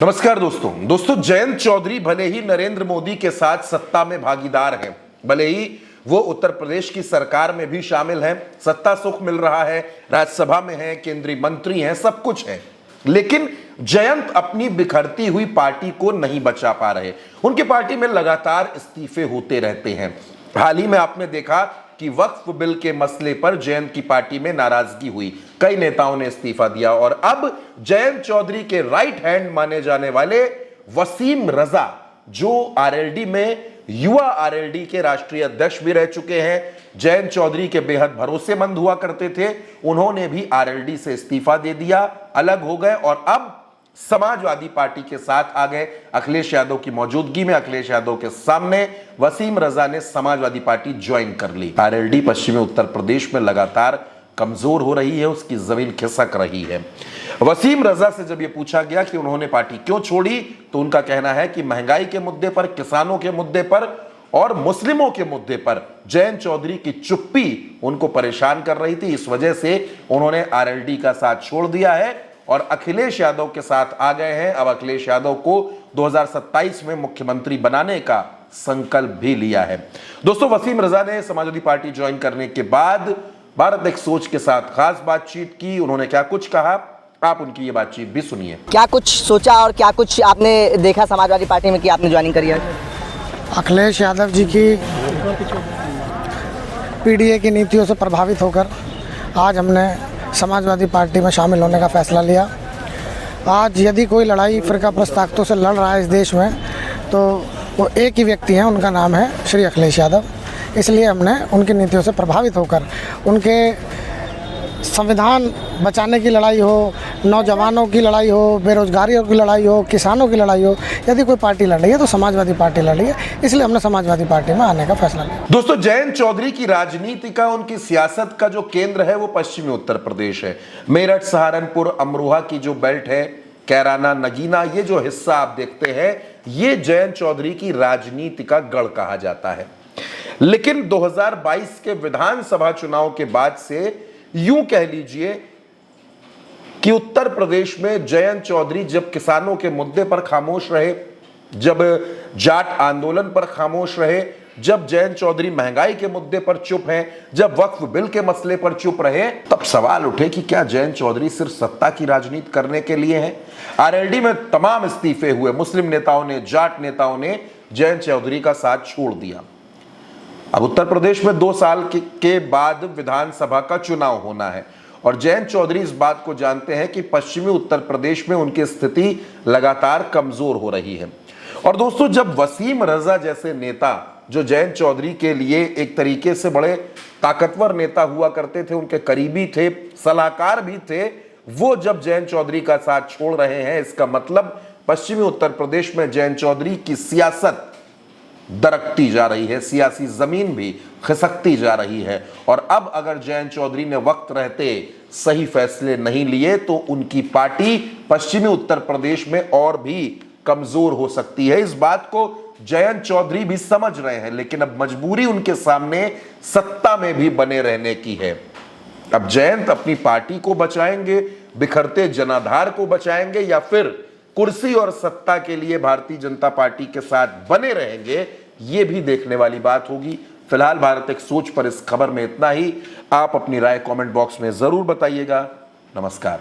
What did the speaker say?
नमस्कार दोस्तों जयंत चौधरी भले ही नरेंद्र मोदी के साथ सत्ता में भागीदार हैं, भले ही वो उत्तर प्रदेश की सरकार में भी शामिल हैं, सत्ता सुख मिल रहा है, राज्यसभा में हैं, केंद्रीय मंत्री हैं, सब कुछ है, लेकिन जयंत अपनी बिखरती हुई पार्टी को नहीं बचा पा रहे। उनकी पार्टी में लगातार इस्तीफे होते रहते हैं। हाल ही में आपने देखा कि वक्फ बिल के मसले पर जयंत की पार्टी में नाराजगी हुई, कई नेताओं ने इस्तीफा दिया और अब जयंत चौधरी के राइट हैंड माने जाने वाले वसीम रजा, जो आरएलडी में युवा आरएलडी के राष्ट्रीय अध्यक्ष भी रह चुके हैं, जयंत चौधरी के बेहद भरोसेमंद हुआ करते थे, उन्होंने भी आरएलडी से इस्तीफा दे दिया, अलग हो गए और अब समाजवादी पार्टी के साथ आ गए। अखिलेश यादव की मौजूदगी में अखिलेश यादव के सामने वसीम रजा ने समाजवादी पार्टी ज्वाइन कर ली। आरएलडी पश्चिमी उत्तर प्रदेश में लगातार कमजोर हो रही है, उसकी जमीन खिसक रही है। वसीम रजा से जब यह पूछा गया कि उन्होंने पार्टी क्यों छोड़ी, तो उनका कहना है कि महंगाई के मुद्दे पर, किसानों के मुद्दे पर और मुस्लिमों के मुद्दे पर जयंत चौधरी की चुप्पी उनको परेशान कर रही थी, इस वजह से उन्होंने आरएलडी का साथ छोड़ दिया है और अखिलेश यादव के साथ आ गए हैं। अब अखिलेश यादव को 2027 में मुख्यमंत्री बनाने का संकल्प भी लिया है। दोस्तों, वसीम रजा ने समाजवादी पार्टी ज्वाइन करने के बाद भारत एक सोच के साथ खास बातचीत की। उन्होंने क्या कुछ कहा, आप उनकी ये बातचीत भी सुनिए। क्या कुछ सोचा और क्या कुछ आपने देखा समाजवादी पार्टी में कि आपने ज्वाइनिंग करी है? अखिलेश यादव जी की पीडीए की नीतियों से प्रभावित होकर आज हमने समाजवादी पार्टी में शामिल होने का फैसला लिया। आज यदि कोई लड़ाई फिरकापरस्त ताकतों से लड़ रहा है इस देश में, तो वो एक ही व्यक्ति हैं, उनका नाम है श्री अखिलेश यादव। इसलिए हमने उनकी नीतियों से प्रभावित होकर उनके संविधान बचाने की लड़ाई हो, नौजवानों की लड़ाई हो, बेरोजगारियों की लड़ाई हो, किसानों की लड़ाई हो, यदि कोई पार्टी लड़ रही है तो समाजवादी पार्टी लड़ रही है, इसलिए हमने समाजवादी पार्टी में आने का फैसला लिया। दोस्तों, जयंत चौधरी की राजनीति का, उनकी सियासत का जो केंद्र है वो पश्चिमी उत्तर प्रदेश है। मेरठ, सहारनपुर, अमरोहा की जो बेल्ट है, कैराना, नगीना, ये जो हिस्सा आप देखते हैं, ये जयंत चौधरी की राजनीति का गढ़ कहा जाता है। लेकिन 2022 के विधानसभा चुनाव के बाद से यूं कह लीजिए कि उत्तर प्रदेश में जयंत चौधरी जब किसानों के मुद्दे पर खामोश रहे, जब जाट आंदोलन पर खामोश रहे, जब जयंत चौधरी महंगाई के मुद्दे पर चुप हैं, जब वक्फ बिल के मसले पर चुप रहे, तब सवाल उठे कि क्या जयंत चौधरी सिर्फ सत्ता की राजनीति करने के लिए हैं? आरएलडी में तमाम इस्तीफे हुए, मुस्लिम नेताओं ने, जाट नेताओं ने जयंत चौधरी का साथ छोड़ दिया। अब उत्तर प्रदेश में 2 साल के बाद विधानसभा का चुनाव होना है और जयंत चौधरी इस बात को जानते हैं कि पश्चिमी उत्तर प्रदेश में उनकी स्थिति लगातार कमजोर हो रही है। और दोस्तों, जब वसीम रजा जैसे नेता, जो जयंत चौधरी के लिए एक तरीके से बड़े ताकतवर नेता हुआ करते थे, उनके करीबी थे, सलाहकार भी थे, वो जब जयंत चौधरी का साथ छोड़ रहे हैं, इसका मतलब पश्चिमी उत्तर प्रदेश में जयंत चौधरी की सियासत दरकती जा रही है, सियासी जमीन भी खिसकती जा रही है। और अब अगर जयंत चौधरी ने वक्त रहते सही फैसले नहीं लिए तो उनकी पार्टी पश्चिमी उत्तर प्रदेश में और भी कमजोर हो सकती है। इस बात को जयंत चौधरी भी समझ रहे हैं, लेकिन अब मजबूरी उनके सामने सत्ता में भी बने रहने की है। अब जयंत अपनी पार्टी को बचाएंगे, बिखरते जनाधार को बचाएंगे, या फिर कुर्सी और सत्ता के लिए भारतीय जनता पार्टी के साथ बने रहेंगे, ये भी देखने वाली बात होगी। फिलहाल भारत एक सोच पर इस खबर में इतना ही। आप अपनी राय कमेंट बॉक्स में जरूर बताइएगा। नमस्कार।